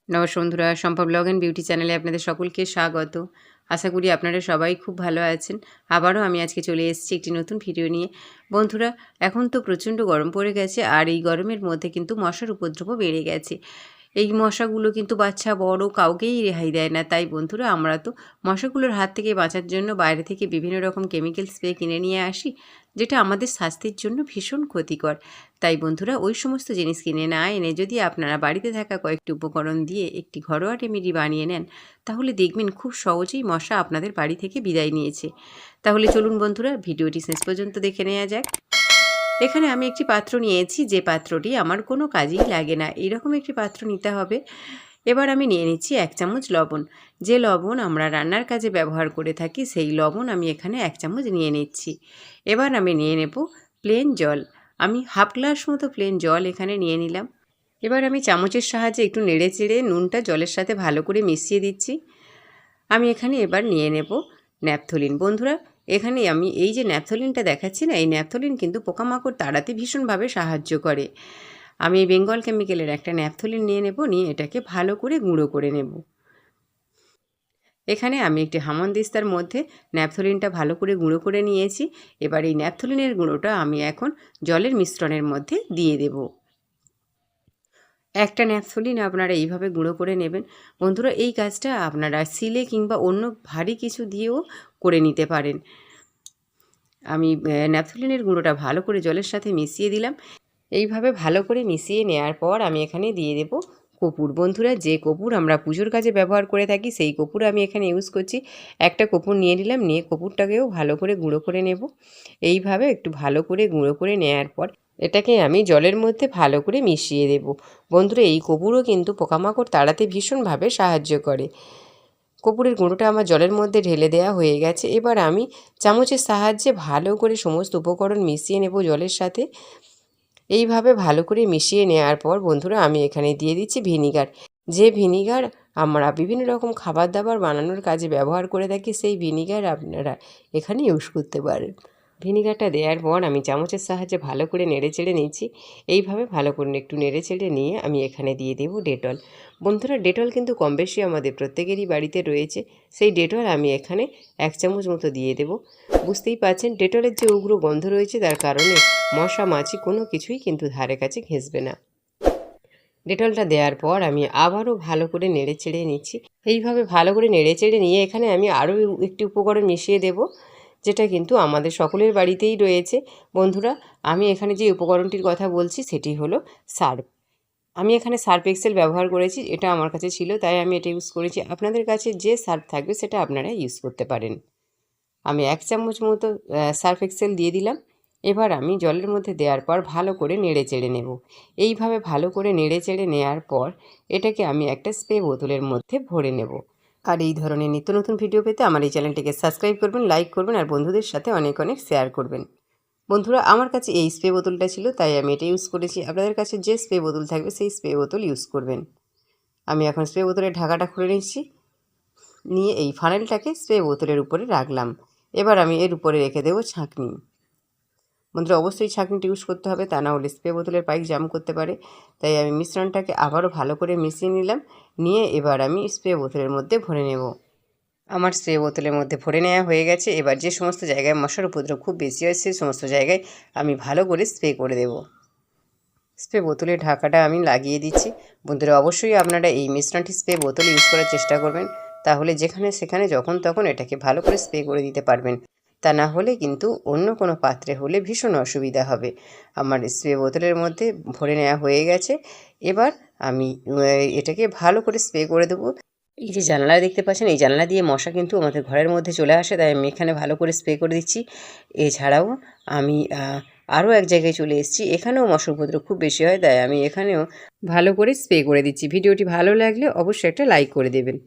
নমস্কার বন্ধুরা, Shampa blog and beauty চ্যানেলে আপনাদের সকলকে স্বাগত। আশা করি আপনারা সবাই খুব ভালো আছেন। আবারও আমি আজকে চলে এসেছি একটি নতুন ভিডিও নিয়ে। বন্ধুরা, এখন তো প্রচণ্ড গরম পড়ে গেছে, আর এই গরমের মধ্যে কিন্তু মশার উপদ্রবও বেড়ে গেছে। এই মশাগুলো কিন্তু বাচ্চা বড় কাউকেই রেহাই দেয় না। তাই বন্ধুরা, আমরা তো মশাগুলোর হাত থেকে বাঁচার জন্য বাইরে থেকে বিভিন্ন রকম কেমিক্যাল স্প্রে কিনে নিয়ে আসি, যেটা আমাদের স্বাস্থ্যের জন্য ভীষণ ক্ষতিকর। তাই বন্ধুরা, ওই সমস্ত জিনিস কিনে না এনে যদি আপনারা বাড়িতে থাকা কয়েকটি উপকরণ দিয়ে একটি ঘরোয়া রেমেডি বানিয়ে নেন, তাহলে দেখবেন খুব সহজেই মশা আপনাদের বাড়ি থেকে বিদায় নিয়েছে। তাহলে চলুন বন্ধুরা, ভিডিওটি শেষ পর্যন্ত দেখে নেওয়া যাক। এখানে আমি একটি পাত্র নিয়েছি, যে পাত্রটি আমার কোনো কাজেই লাগে না, এরকম একটি পাত্র নিতে হবে। এবার আমি নিয়ে নিচ্ছি 1 চামচ লবণ। যে লবণ আমরা রান্নার কাজে ব্যবহার করে থাকি, সেই লবণ আমি এখানে 1 চামচ নিয়ে নিচ্ছি। এবার আমি নিয়ে নেব প্লেন জল। আমি হাফ গ্লাস মতো প্লেন জল এখানে নিয়ে নিলাম। এবার আমি চামচের সাহায্যে একটু নেড়ে চেড়ে নুনটা জলের সাথে ভালো করে মিশিয়ে দিচ্ছি। আমি এখানে এবার নিয়ে নেব ন্যাপথলিন। বন্ধুরা, এখানে আমি এই যে ন্যাপথলিনটা দেখাচ্ছি না, এই ন্যাপথলিন কিন্তু পোকামাকড় তাড়াতে ভীষণভাবে সাহায্য করে। আমি বেঙ্গল কেমিক্যালের একটা ন্যাপথলিন নিয়ে নেব, নিয়ে এটাকে ভালো করে গুঁড়ো করে নেব। এখানে আমি একটি হামানদিস্তার মধ্যে ন্যাপথলিনটা ভালো করে গুঁড়ো করে নিয়েছি। এবার এই ন্যাপথলিনের গুঁড়োটা আমি এখন জলের মিশ্রণের মধ্যে দিয়ে দেব। একটা ন্যাপথলিন আপনারা এইভাবে গুঁড়ো করে নেবেন। বন্ধুরা, এই কাজটা আপনারা সিলে কিংবা অন্য ভারী কিছু দিয়েও করে নিতে পারেন। আমি ন্যাপথলিনের গুঁড়োটা ভালো করে জলের সাথে মিশিয়ে দিলাম। এইভাবে ভালো করে মিশিয়ে নেওয়ার পর আমি এখানে দিয়ে দেব কর্পূর। বন্ধুরা, যে কর্পূর আমরা পুজোর কাজে ব্যবহার করে থাকি, সেই কর্পূর আমি এখানে ইউজ করছি। একটা কর্পূর নিয়ে নিলাম, নিয়ে কর্পূরটাকেও ভালো করে গুঁড়ো করে নেব। এইভাবে একটু ভালো করে গুঁড়ো করে নেওয়ার পর এটাকে আমি জলের মধ্যে ভালো করে মিশিয়ে দেব। বন্ধুরা, এই কর্পূরও কিন্তু পোকামাকড় তাড়াতে ভীষণভাবে সাহায্য করে। কর্পূরের গুঁড়োটা আমার জলের মধ্যে ঢেলে দেওয়া হয়ে গেছে। এবার আমি চামচের সাহায্যে ভালো করে সমস্ত উপকরণ মিশিয়ে নেব জলের সাথে। এইভাবে ভালো করে মিশিয়ে নেওয়ার পর বন্ধুরা, আমি এখানে দিয়ে দিচ্ছি ভিনিগার। যে ভিনিগার আমরা বিভিন্ন রকম খাবার দাবার বানানোর কাজে ব্যবহার করে থাকি, সেই ভিনিগার আপনারা এখানে ইউজ করতে পারেন। ভিনিগারটা দেওয়ার পর আমি চামচের সাহায্যে ভালো করে নেড়ে চেড়ে নিচ্ছি। এইভাবে ভালো করে একটু নেড়ে চেড়ে নিয়ে আমি এখানে দিয়ে দেব ডেটল। বন্ধুরা, ডেটল কিন্তু কম বেশি আমাদের প্রত্যেকেরই বাড়িতে রয়েছে। সেই ডেটল আমি এখানে 1 চামচ মতো দিয়ে দেব। বুঝতেই পারছেন, ডেটলের যে উগ্র গন্ধ রয়েছে, তার কারণে মশা মাছি কোনো কিছুই কিন্তু ধারে কাছে ঘেঁষবে না। ডেটলটা দেওয়ার পর আমি আবারও ভালো করে নেড়ে চেড়ে নিচ্ছি। এইভাবে ভালো করে নেড়ে চেড়ে নিয়ে এখানে আমি আরও একটি উপকরণ মিশিয়ে দেব, যেটা কিন্তু আমাদের সকলের বাড়িতেই রয়েছে। বন্ধুরা, আমি এখানে যে উপকরণটির কথা বলছি সেটি হলো সার্ফ। আমি এখানে সার্ফ এক্সেল ব্যবহার করেছি, এটা আমার কাছে ছিল তাই আমি এটা ইউজ করেছি। আপনাদের কাছে যে সার্ফ থাকবে সেটা আপনারা ইউজ করতে পারেন। আমি 1 চামচ মতো সার্ফ এক্সেল দিয়ে দিলাম। এবার আমি জলের মধ্যে দেওয়ার পর ভালো করে নেড়ে চেড়ে নেব। এইভাবে ভালো করে নেড়ে চেড়ে নেওয়ার পর এটাকে আমি একটা স্প্রে বোতলের মধ্যে ভরে নেব। আর এই ধরনের নিত্য নতুন ভিডিও পেতে আমার এই চ্যানেলটিকে সাবস্ক্রাইব করবেন, লাইক করবেন আর বন্ধুদের সাথে অনেক অনেক শেয়ার করবেন। বন্ধুরা, আমার কাছে এই স্প্রে বোতলটা ছিল তাই আমি এটা ইউজ করেছি। আপনাদের কাছে যে স্প্রে বোতল থাকবে সেই স্প্রে বোতল ইউজ করবেন। আমি এখন স্প্রে বোতলের ঢাকাটা খুলে নিচ্ছি, নিয়ে এই ফানেলটাকে স্প্রে বোতলের উপরে রাখলাম। এবার আমি এর উপরে রেখে দেবো ছাঁকনি। বন্ধুরা, অবশ্যই ছাঁকনিটা ইউজ করতে হবে, তা না হলে স্প্রে বোতলের পাইপ জাম করতে পারে। তাই আমি মিশ্রণটাকে আবারও ভালো করে মিশিয়ে নিলাম, নিয়ে এবার আমি স্প্রে বোতলের মধ্যে ভরে নেব। আমার স্প্রে বোতলের মধ্যে ভরে নেওয়া হয়ে গেছে। এবার যে সমস্ত জায়গায় মশার উপদ্রব খুব বেশি হয়, সেই সমস্ত জায়গায় আমি ভালো করে স্প্রে করে দেব। স্প্রে বোতলের ঢাকাটা আমি লাগিয়ে দিচ্ছি। বন্ধুরা, অবশ্যই আপনারা এই মিশ্রণটি স্প্রে বোতলে ইউজ করার চেষ্টা করবেন, তাহলে যেখানে সেখানে যখন তখন এটাকে ভালো করে স্প্রে করে দিতে পারবেন। তা না হলে কিন্তু অন্য কোনো পাত্রে হলে ভীষণ অসুবিধা হবে। আমার স্প্রে বোতলের মধ্যে ভরে নেওয়া হয়ে গেছে। এবার আমি এটাকে ভালো করে স্প্রে করে দেবো। এই যে জানলা দেখতে পাচ্ছেন, এই জানলা দিয়ে মশা কিন্তু আমাদের ঘরের মধ্যে চলে আসে, তাই আমি এখানে ভালো করে স্প্রে করে দিচ্ছি। এছাড়াও আমি আরও এক জায়গায় চলে এসেছি, এখানেও মশার উপদ্রব খুব বেশি হয়, তাই আমি এখানেও ভালো করে স্প্রে করে দিচ্ছি। ভিডিওটি ভালো লাগলে অবশ্যই একটা লাইক করে দেবেন।